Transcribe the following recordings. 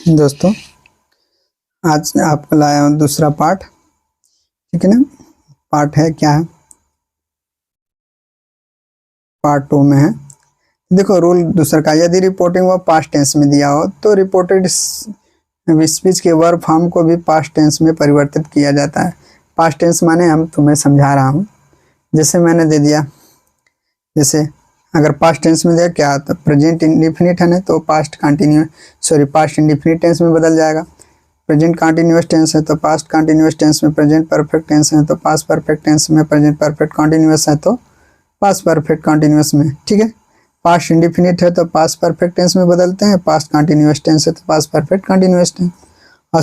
दोस्तों, आज आपको लाया हूँ दूसरा पार्ट। ठीक है ना। पार्ट है क्या है, पार्ट 2 में है। देखो, रूल दूसरा का, यदि रिपोर्टिंग व पास्ट टेंस में दिया हो तो रिपोर्टेड स्पीच के वर्ब फॉर्म को भी पास्ट टेंस में परिवर्तित किया जाता है। पास्ट टेंस माने हम तुम्हें समझा रहा हूँ। जैसे मैंने दे दिया, जैसे अगर पास्ट टेंस में दिया क्या, तो प्रेजेंट इंडिफिनिट है ना, तो पास्ट इंडिफिनिट टेंस में बदल जाएगा। प्रेजेंट कंटिन्यूअस टेंस है तो पास्ट कंटिन्यूअस टेंस में, प्रेजेंट परफेक्ट टेंस है तो पास्ट परफेक्ट टेंस में, प्रेजेंट परफेक्ट कंटिन्यूअस है तो पास्ट परफेक्ट कंटिन्यूअस में। ठीक है। पास्ट इंडिफिनिट है तो पास्ट परफेक्ट टेंस में बदलते हैं, पास्ट कंटिन्यूअस टेंस है तो पास्ट परफेक्ट कंटिन्यूअस टेंस, और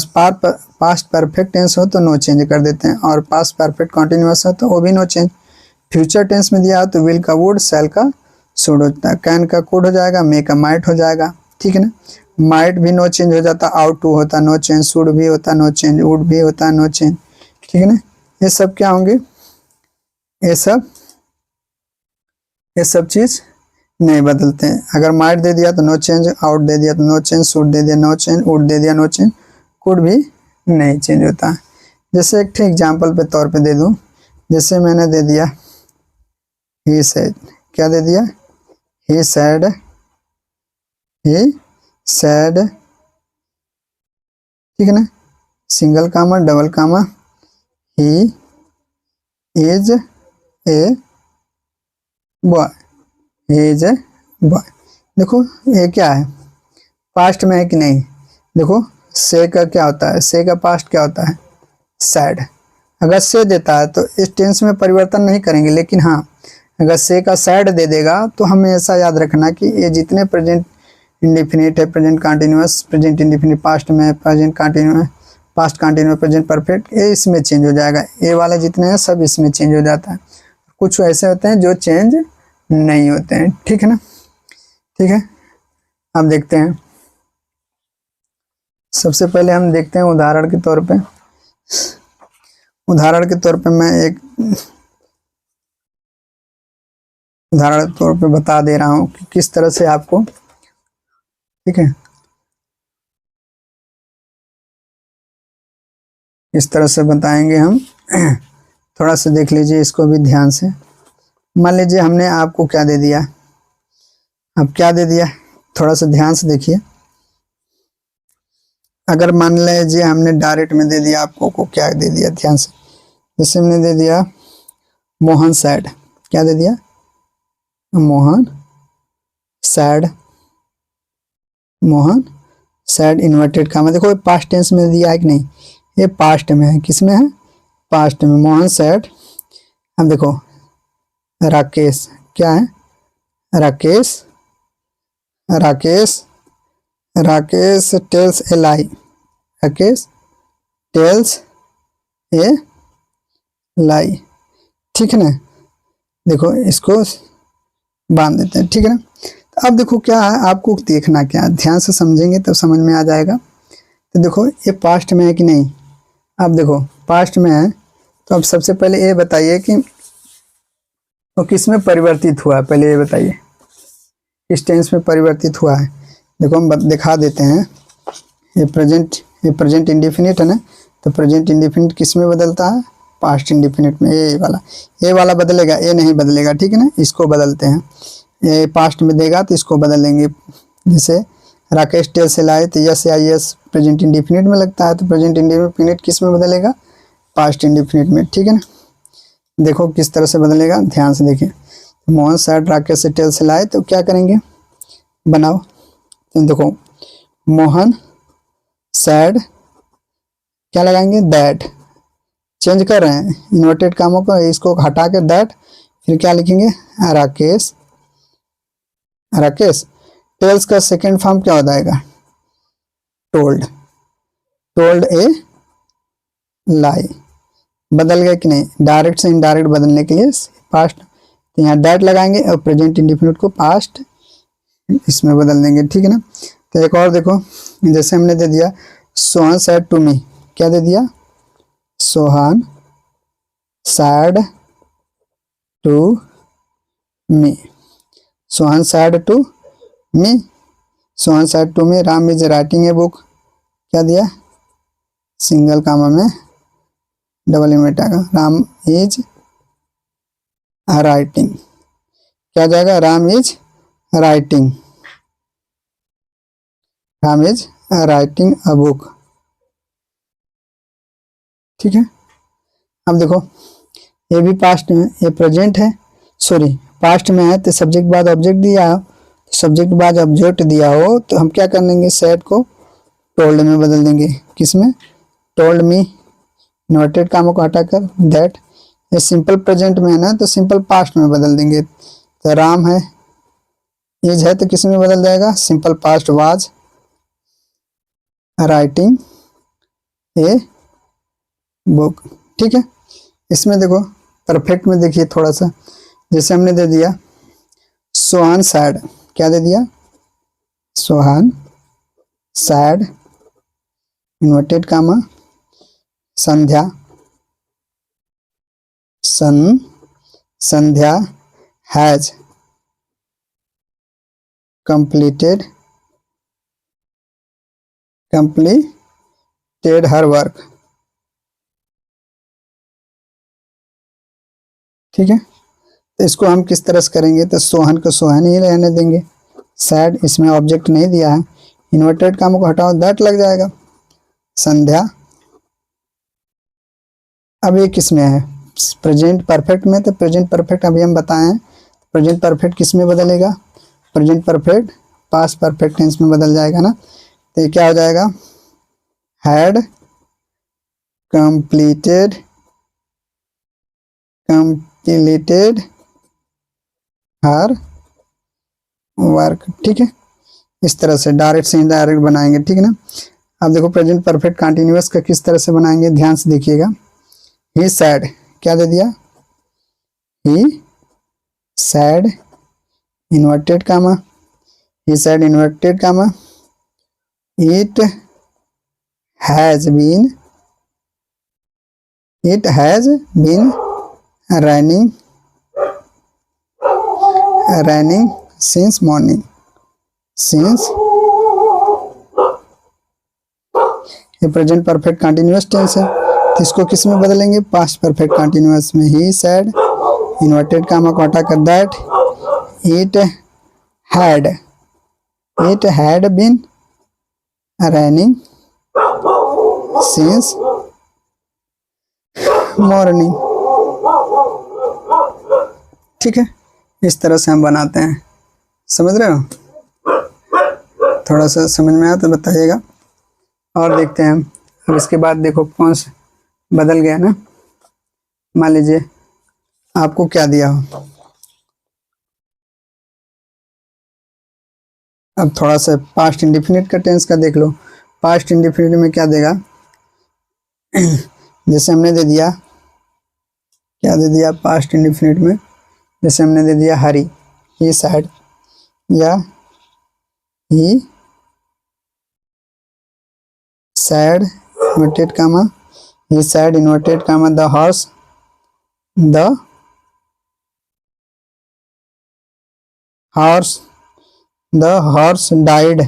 पास्ट परफेक्ट टेंस हो तो नो चेंज कर देते हैं, और पास्ट परफेक्ट कंटिन्यूअस है तो वो भी नो चेंज। फ्यूचर टेंस में दिया हो तो विल का वुड, शैल का शुड होता है, कैन का कुड हो जाएगा, मे का माइट हो जाएगा। ठीक है ना। माइट भी नो चेंज हो जाता, आउट टू होता नो चेंज, शुड भी होता नो चेंज, वुड भी होता नो चेंज। ठीक है ना। ये सब क्या होंगे, ये सब चीज नहीं बदलते हैं। अगर माइट दे दिया तो नो चेंज, आउट दे दिया तो नो चेंज, शुड दे दिया नो चेंज, वुड दे दिया नो चेंज, कुड भी नहीं चेंज होता है। जैसे एक एग्जाम्पल पे तौर पे दे दूं, जैसे मैंने दे दिया ही सेड, क्या दे दिया, ही सेड, ठीक है ना, single comma double comma, he is a boy, he is a boy. देखो ये क्या है, पास्ट में है कि नहीं। देखो से का क्या होता है, से का पास्ट क्या होता है, सैड। अगर से देता है तो इस टेंस में परिवर्तन नहीं करेंगे, लेकिन हाँ अगर से का सैड दे देगा तो हमें ऐसा याद रखना कि ये जितने प्रेजेंट इंडिफिनिट है, present continuous, present indefinite past में, present continuous, past continuous, present perfect, ये इसमें चेंज हो जाएगा। ये वाले जितने हैं सब इसमें चेंज हो जाता है। कुछ ऐसे होते हैं जो चेंज नहीं होते हैं। ठीक है ना। ठीक है, अब देखते हैं। सबसे पहले हम देखते हैं उदाहरण के तौर पे, उदाहरण के तौर पे मैं एक उदाहरण के तौर पे बता दे रहा हूँ कि किस तरह से आपको, ठीक है, इस तरह से बताएंगे हम। थोड़ा सा देख लीजिए इसको भी ध्यान से। मान लीजिए हमने आपको क्या दे दिया, अब क्या दे दिया, थोड़ा सा ध्यान से देखिए। अगर मान लीजिए हमने डायरेक्ट में दे दिया आपको को क्या दे दिया, ध्यान से। जैसे हमने दे दिया मोहन सैड, क्या दे दिया, Mohan said, Mohan said inverted comma. देखो पास्ट टेंस में दिया है कि नहीं, ये पास्ट में है, किस में है, पास्ट में, मोहन सैड। अब देखो राकेश, क्या है, Rakesh, Rakesh, Rakesh tells a lie, Rakesh tells a lie. ठीक है ना। देखो इसको बांध देते हैं। ठीक है ना। तो अब देखो क्या है, आपको देखना क्या है, ध्यान से समझेंगे तब समझ में आ जाएगा। तो देखो ये पास्ट में है कि नहीं। अब देखो पास्ट में है तो अब सबसे पहले ये बताइए कि वो किस में परिवर्तित हुआ है, पहले ये बताइए किस टेंस में परिवर्तित हुआ है। देखो हम दिखा देते हैं। ये प्रेजेंट इंडिफिनिट है ना, तो प्रेजेंट इंडिफिनिट किस में बदलता है, पास्ट इंडिफिनिट में। ये वाला बदलेगा, ये नहीं बदलेगा। ठीक है ना, इसको बदलते हैं। ये पास्ट में देगा तो इसको बदल लेंगे। जैसे राकेश टेल से लाए तो यस या यस प्रेजेंट इंडिफिनिट में लगता है, तो प्रेजेंट इंडिफिनिट किस में बदलेगा, पास्ट इंडिफिनिट में। ठीक है ना। देखो किस तरह से बदलेगा, ध्यान से देखिए। मोहन सैड राकेश से टेल से लाए तो क्या करेंगे, बनाओ। तो देखो मोहन सैड, क्या लगाएंगे, दैट, चेंज कर रहे हैं इन्वर्टेड कामों को, इसको हटा के दैट, फिर क्या लिखेंगे, राकेश, राकेश टेल्स का सेकंड फॉर्म क्या हो जाएगा, टोल्ड, टोल्ड ए लाई। बदल गए कि नहीं, डायरेक्ट से इनडायरेक्ट बदलने के लिए पास्ट, तो यहाँ दैट लगाएंगे और प्रेजेंट इंडिफिनिट को पास्ट इसमें बदल देंगे। ठीक है ना। तो एक और देखो, जैसे हमने दे दिया सोहन सैड टू मी, क्या दे दिया, Sohan said to me, Sohan said to me, Sohan said to me Ram is writing a book, क्या दिया, सिंगल कामा में डबल इन्वर्ट आएगा, राम इज राइटिंग, क्या हो जाएगा, Ram is writing, Ram is writing a book. ठीक है, अब देखो ये भी पास्ट में, ये प्रेजेंट है, सॉरी पास्ट में है, तो सब्जेक्ट बाद ऑब्जेक्ट दिया हो, सब्जेक्ट बाद ऑब्जेक्ट दिया हो तो हम क्या कर लेंगे, सेड को टोल्ड में बदल देंगे। किस में, टोल्ड मी, इन्वर्टेड कामों को हटाकर दैट, ये सिंपल प्रेजेंट में है ना, तो सिंपल पास्ट में बदल देंगे। तो राम है, इज है, तो किस में बदल जाएगा, simple past was writing a book. ठीक है, इसमें देखो परफेक्ट में देखिए थोड़ा सा, जैसे हमने दे दिया सोहान सैड, क्या दे दिया, Sohan said, inverted comma, Sandhya, Sandhya has completed her work. ठीक है, तो इसको हम किस तरह से करेंगे, तो सोहन को सोहन ही रहने देंगे, सैड इसमें ऑब्जेक्ट नहीं दिया है, इन्वर्टेड कामों को हटाओ दैट लग जाएगा, संध्या। अब ये किस में है, प्रेजेंट परफेक्ट में, तो प्रेजेंट परफेक्ट अभी हम बताएं, प्रेजेंट परफेक्ट किस में बदलेगा, present perfect past perfect tense में बदल जाएगा ना, तो ये क्या हो जाएगा, हैड कंप्लीटेड हर वर्क। ठीक है, इस तरह से डायरेक्ट से इनडायरेक्ट बनाएंगे। ठीक है ना, अब देखो प्रेजेंट परफेक्ट कंटिन्यूअस का किस तरह से बनाएंगे, ध्यान से देखिएगा। ही सैड, क्या दे दिया, he said inverted comma, he said inverted comma, it has been running since morning, since, ये प्रेजेंट परफेक्ट कंटिन्यूअस टेंस है, तो इसको किस में बदलेंगे, पास्ट परफेक्ट कंटिन्यूअस में। ही सैड इन्वर्टेड कामा को हटा कर that, it had been running since morning. ठीक है, इस तरह से हम बनाते हैं, समझ रहे हो, थोड़ा सा समझ में आया तो बताइएगा। और देखते हैं हम, अब इसके बाद देखो कौन सा बदल गया ना, मान लीजिए आपको क्या दिया हो, अब थोड़ा सा पास्ट इंडिफिनिट का टेंस का देख लो। पास्ट इंडिफिनिट में क्या देगा, जैसे हमने दे दिया, क्या दे दिया पास्ट इंडिफिनिट में, जैसे हमने दे दिया हरी, ही सैड, या he said inverted comma, he said inverted comma the horse died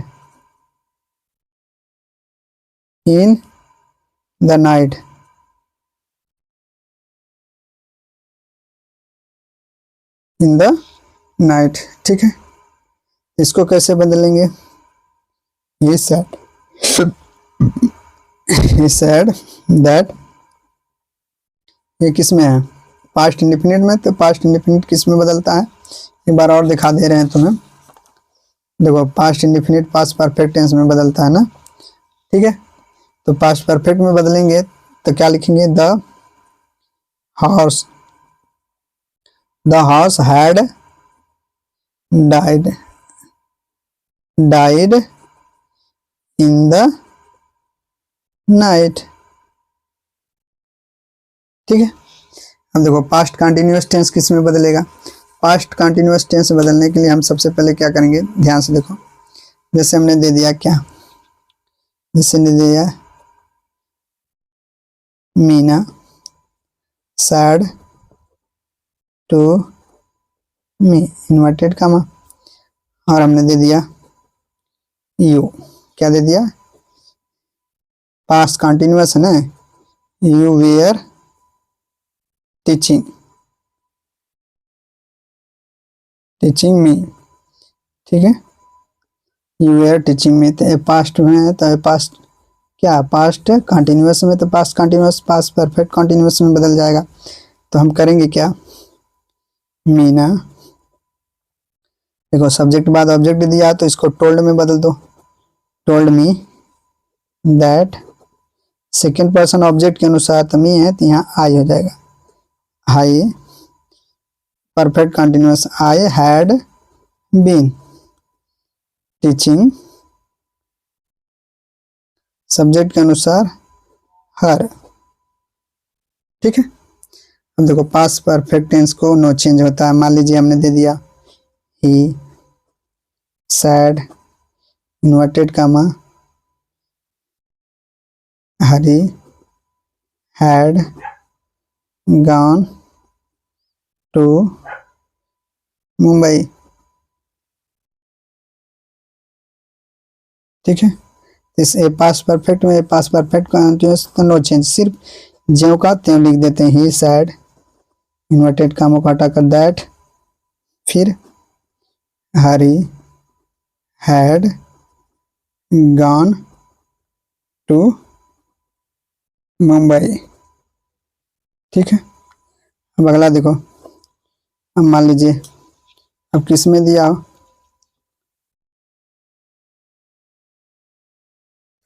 in the night. ठीक है, इसको कैसे बदलेंगे, he said that, ये किस में है, पास्ट इंडिफिनिट में, तो पास्ट इंडिफिनिट किस में बदलता है, एक बार और दिखा दे रहे हैं तुम्हें, देखो past indefinite past perfect tense में बदलता है ना। ठीक है, तो पास्ट परफेक्ट में बदलेंगे तो क्या लिखेंगे, the horse had died in the night. ठीक है, अब देखो पास्ट कंटिन्यूअस टेंस किस में बदलेगा, पास्ट कंटिन्यूअस टेंस बदलने के लिए हम सबसे पहले क्या करेंगे, ध्यान से देखो, जैसे हमने दे दिया क्या, जैसे दे दिया Meena said to me inverted comma, और हमने दे दिया यू, क्या दे दिया, पास्ट कंटिन्यूअस है ना, you were teaching, teaching me, ठीक है। यू वेयर टीचिंग मी, तो पास्ट में है तो पास्ट क्या, पास्ट कंटिन्यूअस में, तो past continuous past perfect continuous में बदल जाएगा। तो हम करेंगे क्या, मीना, देखो सब्जेक्ट बाद ऑब्जेक्ट दिया तो इसको टोल्ड में बदल दो, told me that, second person object के अनुसार तो मी है तो यहाँ आई हो जाएगा, I perfect continuous, I had been teaching, subject के अनुसार हर, ठीक है। अब देखो पास्ट परफेक्ट टेंस को नो चेंज होता है, मान लीजिए हमने दे दिया he said inverted comma Hari had gone to Mumbai, ठीक है। इस ए पास्ट परफेक्ट में पास्ट परफेक्ट कंटिन्यूअस तो नो चेंज, सिर्फ ज्यों का त्यों लिख देते हैं, ही सैड इन्वर्टेड कामों को हटाकर दैट, फिर हरी हैड गॉन टू मुंबई, ठीक है। अब अगला देखो, अब मान लीजिए अब किस में दिया हो,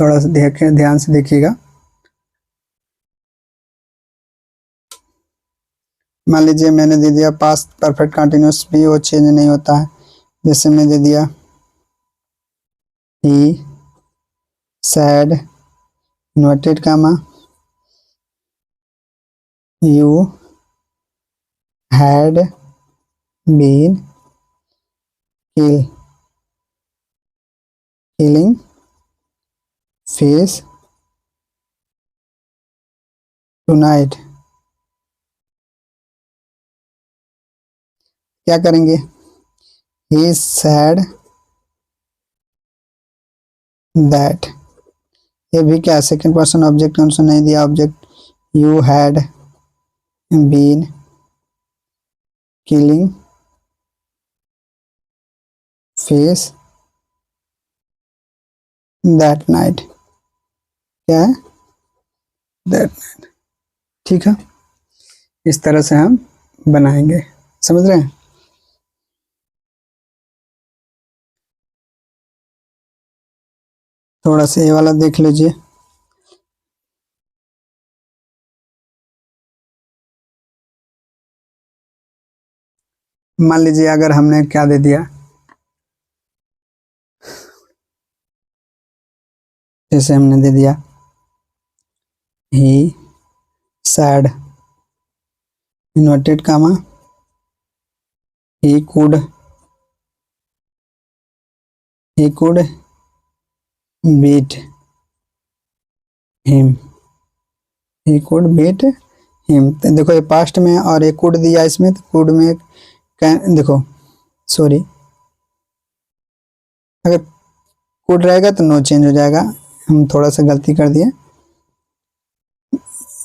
थोड़ा सा देखें, ध्यान से देखिएगा। मान लीजिए मैंने दे दिया पास्ट परफेक्ट कंटिन्यूअस भी वो चेंज नहीं होता है, जैसे मैं दे दिया he said inverted comma you had been killing fish tonight, क्या करेंगे, ही सैड दैट, ये भी क्या सेकंड पर्सन ऑब्जेक्ट आंसर नहीं दिया, object you had been killing fish that night, क्या है दैट नाइट, ठीक है। इस तरह से हम बनाएंगे, समझ रहे हैं। थोड़ा सा ये वाला देख लीजिए, मान लीजिए अगर हमने क्या दे दिया, जैसे हमने दे दिया he said inverted comma he could beat him, he could beat him, तो देखो ये पास्ट में और ये could दिया इसमें, तो could में देखो सॉरी, अगर could रहेगा तो नो चेंज हो जाएगा, हम थोड़ा सा गलती कर दिए,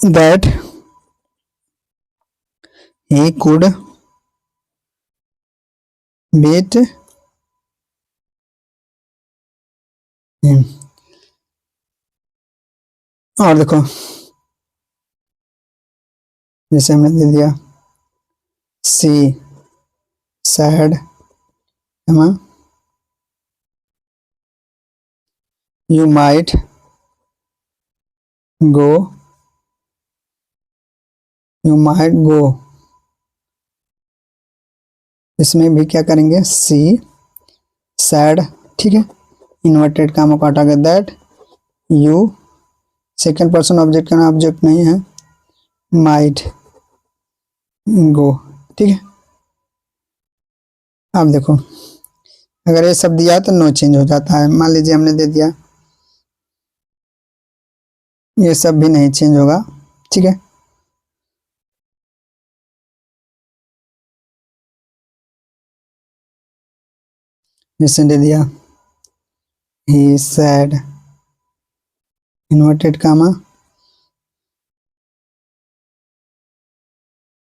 that he could beat him, और देखो जैसे हमने दे दिया she said you might go, you might go, इसमें भी क्या करेंगे, सी सैड, ठीक है, इन्वर्टेड कामों को हटा के that you, second person object का ऑब्जेक्ट नहीं है, माइट गो, ठीक है। अब देखो अगर ये सब दिया तो नो चेंज हो जाता है, मान लीजिए हमने दे दिया ये सब भी नहीं चेंज होगा, ठीक है। जैसे दे दिया he said inverted comma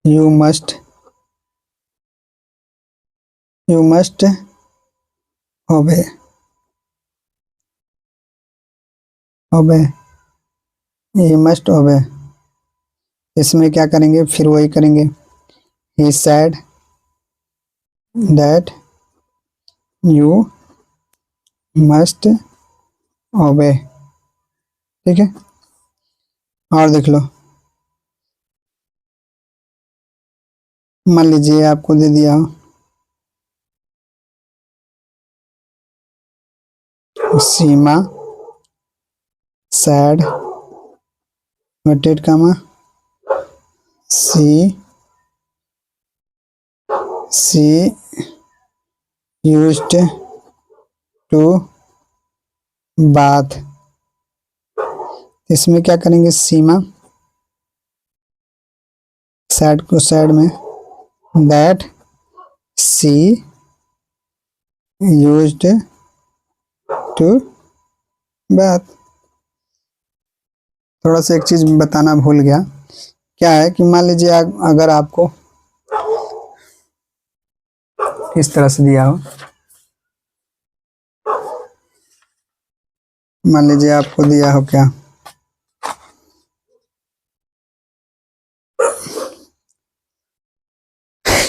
you must obey obey you must ओबे। इसमें क्या करेंगे, फिर वही करेंगे, he said that you must ओबे। ठीक है, और देख लो, मान लीजिए आपको दे दिया हो Seema said inverted comma she used to bath. इसमें क्या करेंगे, सीमा सैड को सैड में that she used to bath. थोड़ा सा एक चीज बताना भूल गया, क्या है कि मान लीजिए अगर आपको इस तरह से दिया हो, मान लीजिए आपको दिया हो क्या,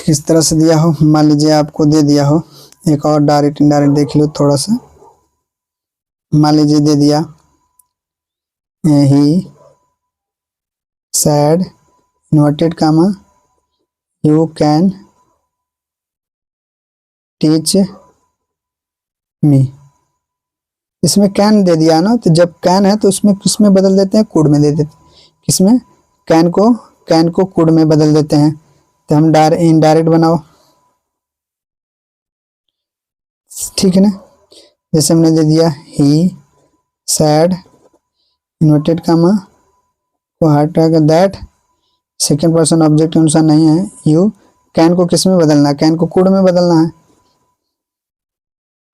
इस तरह से दिया हो, मान लीजिए आपको दे दिया हो, एक और डायरेक्ट इनडायरेक्ट देख लो थोड़ा सा, मान लीजिए दे दिया he said inverted comma you can teach me. इसमें कैन दे दिया ना, तो जब कैन है तो उसमें किसमें बदल देते हैं, कुड में दे देते हैं। किसमें, कैन को कुड में बदल देते हैं। तो हम इनडायरेक्ट बनाओ, ठीक है ना। जैसे हमने दे दिया ही सैड इन्वर्टेड कामा को हटा कर दैट, सेकेंड पर्सन ऑब्जेक्ट के अनुसार नहीं है, यू कैन को किस में बदलना है, कैन को कुड में बदलना है,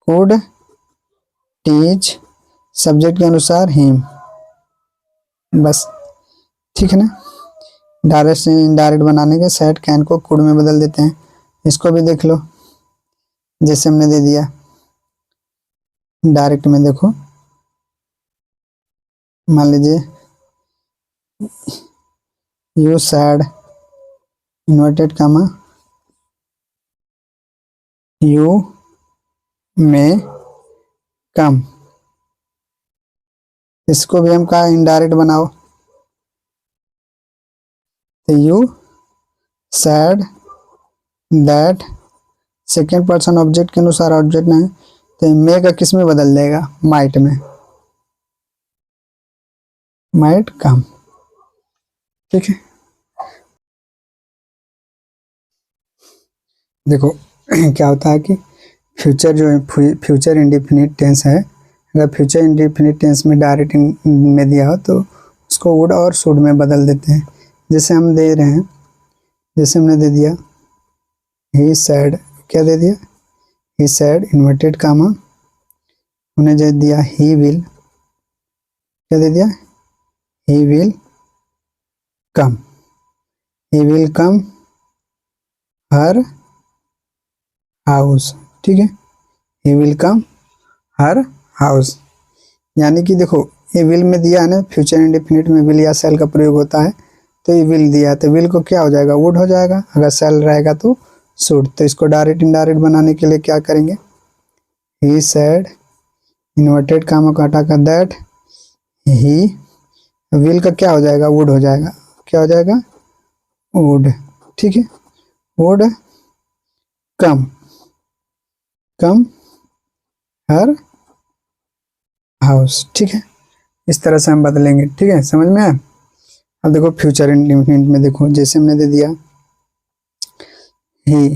कुड टीच सब्जेक्ट के अनुसार हिम, बस, ठीक है ना। डायरेक्ट से इनडायरेक्ट बनाने के सेट कैन को कुड में बदल देते हैं। इसको भी देख लो, जैसे हमने दे दिया डायरेक्ट में, देखो मान लीजिए you said inverted comma you may come. इसको भी हम कहा इनडायरेक्ट बनाओ, तो you said that second person object के अनुसार ऑब्जेक्ट नहीं, तो मे का किस में बदल देगा, माइट में, माइट कम, ठीक है। देखो क्या होता है कि फ्यूचर जो है, फ्यूचर इंडिफिनिट टेंस है, अगर फ्यूचर इंडिफिनिट टेंस में डायरेक्ट में दिया हो तो उसको वुड और शुड में बदल देते हैं। जैसे हम दे रहे हैं, जैसे हमने दे दिया ही सैड, क्या दे दिया, ही सैड इन्वर्टेड कामा, हमने जो दिया ही विल, क्या दे दिया, he will come, he will come her house, ठीक है, he will come her house. यानी कि देखो ये विल में दिया है ना, फ्यूचर इंडेफिनिट में विल या सेल का प्रयोग होता है, तो ये विल दिया है तो विल को क्या हो जाएगा, वुड हो जाएगा, अगर सेल रहेगा तो शुड। तो इसको डायरेक्ट इनडायरेक्ट बनाने के लिए क्या करेंगे, ही सैड इन्वर्टेड कामा को हटाकर दैट ही, विल का क्या हो जाएगा, वुड हो जाएगा, क्या हो जाएगा, वुड, ठीक है, वुड कम हर हाउस, ठीक है। इस तरह से हम बदलेंगे, ठीक है, समझ में आया। अब देखो फ्यूचर इंडेफिनिट में देखो, जैसे हमने दे दिया ही,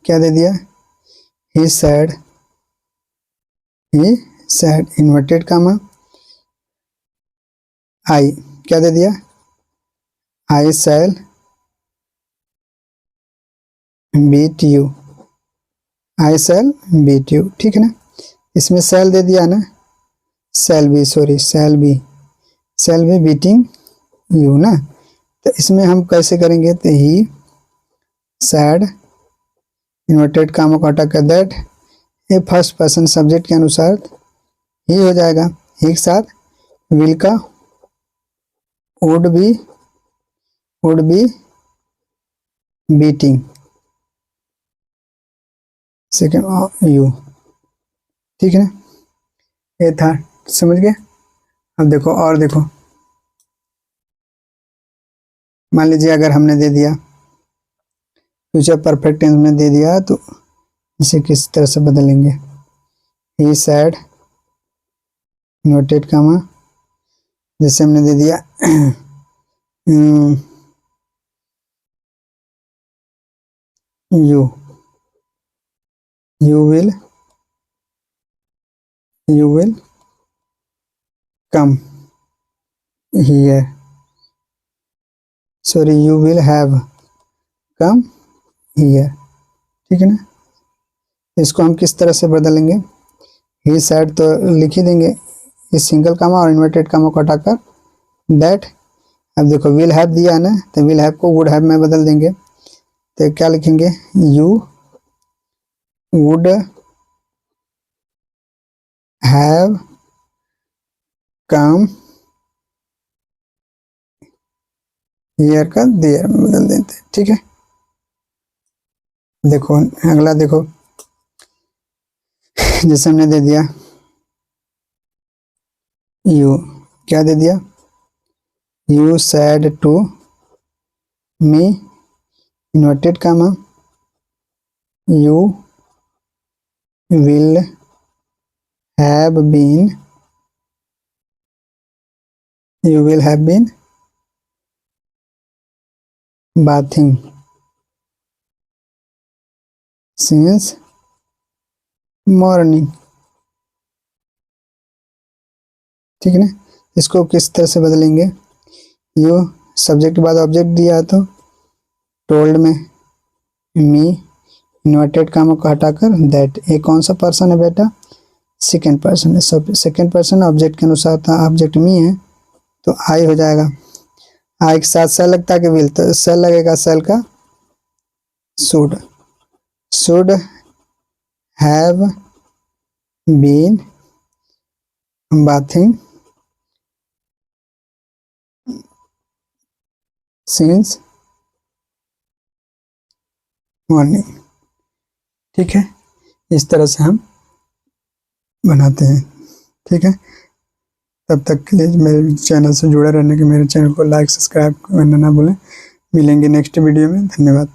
क्या दे दिया, ही सैड इन्वर्टेड कामा आई, क्या दे दिया, I shall beat you, I shall beat you, ठीक है ना। इसमें सेल दे दिया ना, shall be, sorry shall be, shall be beating you ना। तो इसमें हम कैसे करेंगे, तो ही सैड इन्वर्टेड कामों को हटा कर दैट, ये फर्स्ट पर्सन सब्जेक्ट के अनुसार ही हो जाएगा। ही के साथ विल का would be beating second you, ठीक है ना। ये था, समझ गए। अब देखो और देखो, मान लीजिए अगर हमने दे दिया फ्यूचर परफेक्ट टेंस में दे दिया, तो इसे किस तरह से बदलेंगे। ही सैड इन्वर्टेड कामा, जैसे हमने दे दिया you will come here, sorry you will have come here, ठीक है ना। इसको हम किस तरह से बदलेंगे, ही सैड तो लिख ही देंगे इस सिंगल कामा और इन्वर्टेड कामा को हटाकर दैट। अब देखो विल हैव दिया है ना, तो विल हैव को वुड हैव में बदल देंगे, तो क्या लिखेंगे, you would have come here का देयर में बदल देते हैं, ठीक है। देखो अगला देखो, जैसे हमने दे दिया यू, क्या दे दिया, you said to me inverted comma you will have been bathing since morning, ठीक है ना। इसको किस तरह से बदलेंगे, यू सब्जेक्ट के बाद ऑब्जेक्ट दिया है, तो टोल्ड में मी इन्वर्टेड कामा को हटाकर दैट, ये कौन सा पर्सन है बेटा, सेकेंड पर्सन है। सब सेकेंड पर्सन ऑब्जेक्ट के अनुसार था, ऑब्जेक्ट मी है तो आई हो जाएगा। आई के साथ सेल लगता है कि विल, तो सेल लगेगा, सेल का should have been bathing since morning, ठीक है। इस तरह से हम बनाते हैं, ठीक है। तब तक के लिए मेरे चैनल से जुड़े रहने के, मेरे चैनल को लाइक सब्सक्राइब करना ना भूलें। मिलेंगे नेक्स्ट वीडियो में, धन्यवाद।